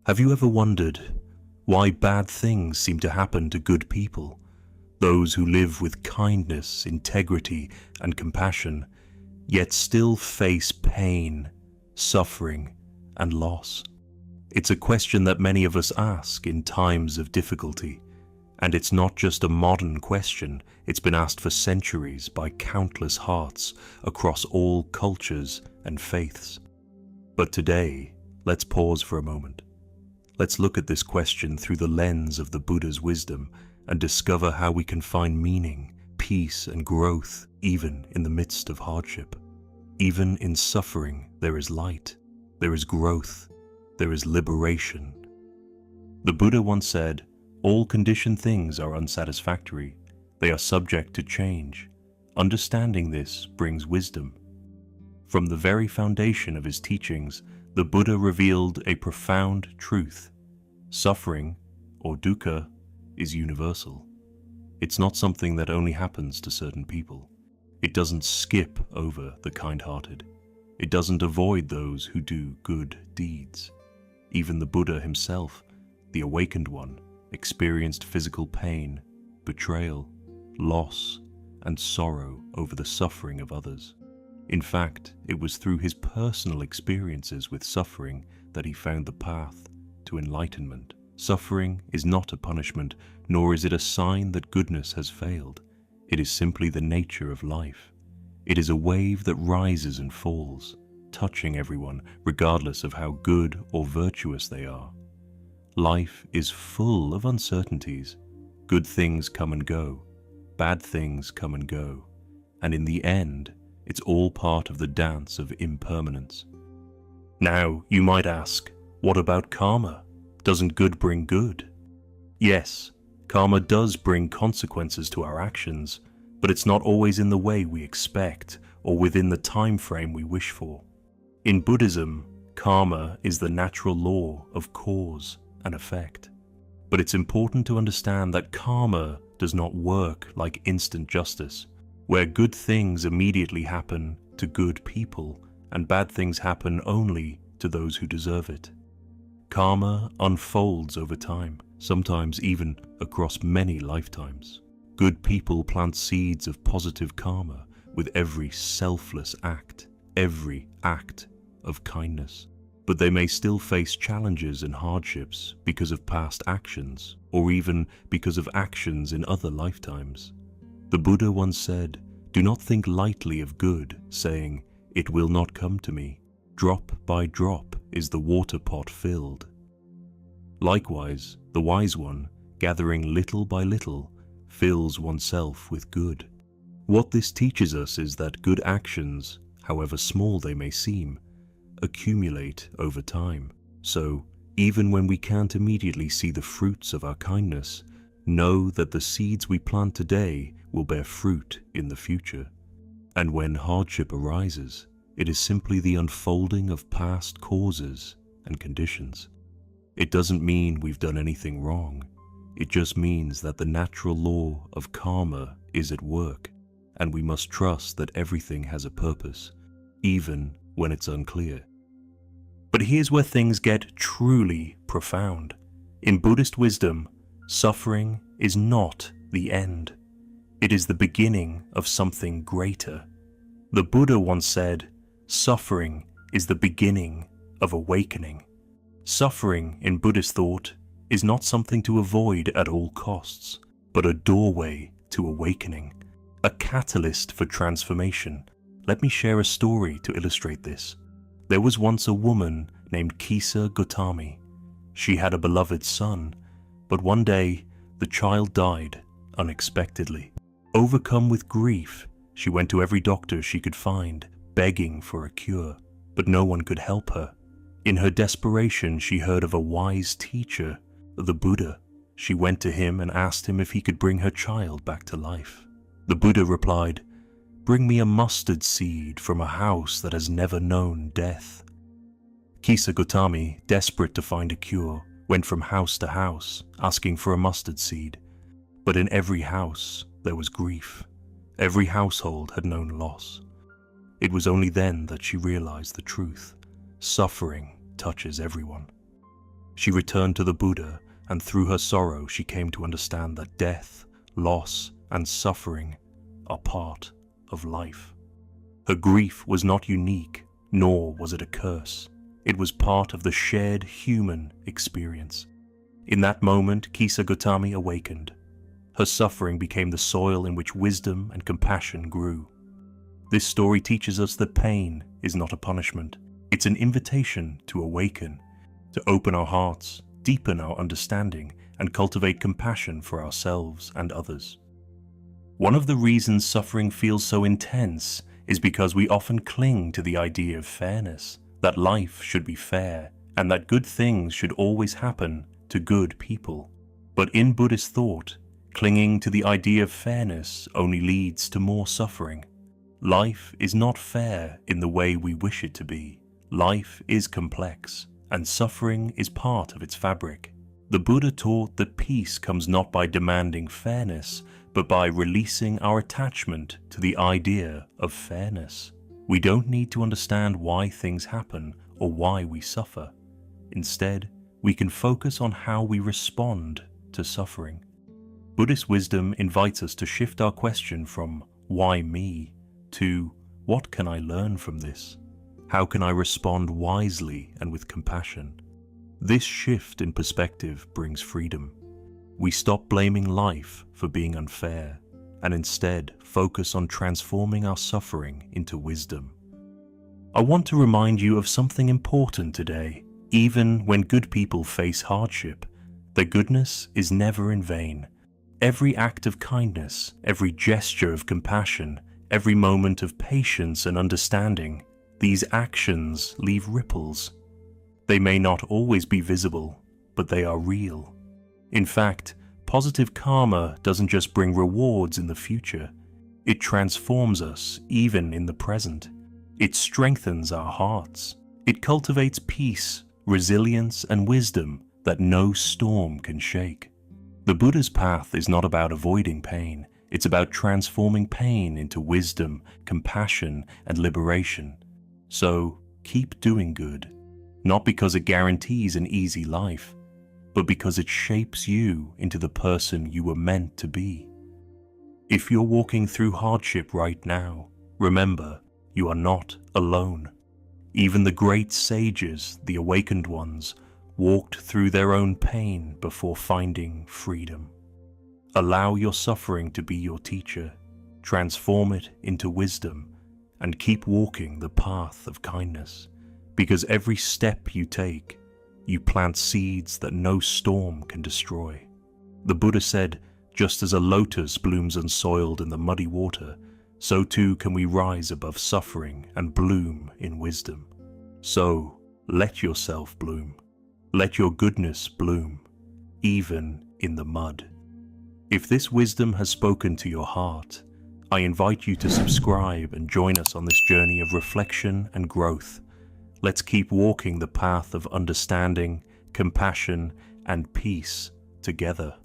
Have you ever wondered why bad things seem to happen to good people, those who live with kindness, integrity, and compassion, yet still face pain, suffering, and loss? It's a question that many of us ask in times of difficulty, and it's not just a modern question. It's been asked for centuries by countless hearts across all cultures and faiths. But today, let's pause for a moment. Let's look at this question through the lens of the Buddha's wisdom and discover how we can find meaning, peace, and growth even in the midst of hardship. Even in suffering, there is light, there is growth, there is liberation. The Buddha once said, "All conditioned things are unsatisfactory. They are subject to change. Understanding this brings wisdom." From the very foundation of his teachings, the Buddha revealed a profound truth. Suffering, or dukkha, is universal. It's not something that only happens to certain people. It doesn't skip over the kind-hearted. It doesn't avoid those who do good deeds. Even the Buddha himself, the awakened one, experienced physical pain, betrayal, loss, and sorrow over the suffering of others. In fact, it was through his personal experiences with suffering that he found the path to enlightenment. Suffering is not a punishment, nor is it a sign that goodness has failed. It is simply the nature of life. It is a wave that rises and falls, touching everyone, regardless of how good or virtuous they are. Life is full of uncertainties. Good things come and go. Bad things come and go. And in the end, it's all part of the dance of impermanence. Now, you might ask, what about karma? Doesn't good bring good? Yes, karma does bring consequences to our actions, but it's not always in the way we expect or within the time frame we wish for. In Buddhism, karma is the natural law of cause and effect. But it's important to understand that karma does not work like instant justice, where good things immediately happen to good people and bad things happen only to those who deserve it. Karma unfolds over time, sometimes even across many lifetimes. Good people plant seeds of positive karma with every selfless act, every act of kindness. But they may still face challenges and hardships because of past actions, or even because of actions in other lifetimes. The Buddha once said, "Do not think lightly of good, saying, 'It will not come to me.' Drop by drop is the water pot filled." Likewise, the wise one, gathering little by little, fills oneself with good. What this teaches us is that good actions, however small they may seem, accumulate over time. So, even when we can't immediately see the fruits of our kindness, know that the seeds we plant today will bear fruit in the future. And when hardship arises, it is simply the unfolding of past causes and conditions. It doesn't mean we've done anything wrong. It just means that the natural law of karma is at work, and we must trust that everything has a purpose, even when it's unclear. But here's where things get truly profound. In Buddhist wisdom, suffering is not the end. It is the beginning of something greater. The Buddha once said, "Suffering is the beginning of awakening." Suffering, in Buddhist thought, is not something to avoid at all costs, but a doorway to awakening, a catalyst for transformation. Let me share a story to illustrate this. There was once a woman named Kisa Gotami. She had a beloved son, but one day the child died unexpectedly. Overcome with grief, she went to every doctor she could find, begging for a cure, but no one could help her. In her desperation, she heard of a wise teacher, the Buddha. She went to him and asked him if he could bring her child back to life. The Buddha replied, "Bring me a mustard seed from a house that has never known death." Kisa Gotami, desperate to find a cure, went from house to house, asking for a mustard seed. But in every house, there was grief. Every household had known loss. It was only then that she realized the truth. Suffering touches everyone. She returned to the Buddha, and through her sorrow she came to understand that death, loss, and suffering are part of life. Her grief was not unique, nor was it a curse. It was part of the shared human experience. In that moment, Kisa Gotami awakened. Her suffering became the soil in which wisdom and compassion grew. This story teaches us that pain is not a punishment. It's an invitation to awaken, to open our hearts, deepen our understanding, and cultivate compassion for ourselves and others. One of the reasons suffering feels so intense is because we often cling to the idea of fairness, that life should be fair, and that good things should always happen to good people. But in Buddhist thought, clinging to the idea of fairness only leads to more suffering. Life is not fair in the way we wish it to be. Life is complex, and suffering is part of its fabric. The Buddha taught that peace comes not by demanding fairness, but by releasing our attachment to the idea of fairness. We don't need to understand why things happen or why we suffer. Instead, we can focus on how we respond to suffering. Buddhist wisdom invites us to shift our question from "why me?" to "what can I learn from this? How can I respond wisely and with compassion?" This shift in perspective brings freedom. We stop blaming life for being unfair and instead focus on transforming our suffering into wisdom. I want to remind you of something important today. Even when good people face hardship, their goodness is never in vain. Every act of kindness, every gesture of compassion, every moment of patience and understanding, these actions leave ripples. They may not always be visible, but they are real. In fact, positive karma doesn't just bring rewards in the future. It transforms us even in the present. It strengthens our hearts. It cultivates peace, resilience, and wisdom that no storm can shake. The Buddha's path is not about avoiding pain. It's about transforming pain into wisdom, compassion, and liberation. So, keep doing good. Not because it guarantees an easy life, but because it shapes you into the person you were meant to be. If you're walking through hardship right now, remember, you are not alone. Even the great sages, the awakened ones, walked through their own pain before finding freedom. Allow your suffering to be your teacher, transform it into wisdom, and keep walking the path of kindness. Because every step you take, you plant seeds that no storm can destroy. The Buddha said, just as a lotus blooms unsoiled in the muddy water, so too can we rise above suffering and bloom in wisdom. So, let yourself bloom. Let your goodness bloom, even in the mud. If this wisdom has spoken to your heart, I invite you to subscribe and join us on this journey of reflection and growth. Let's keep walking the path of understanding, compassion, and peace together.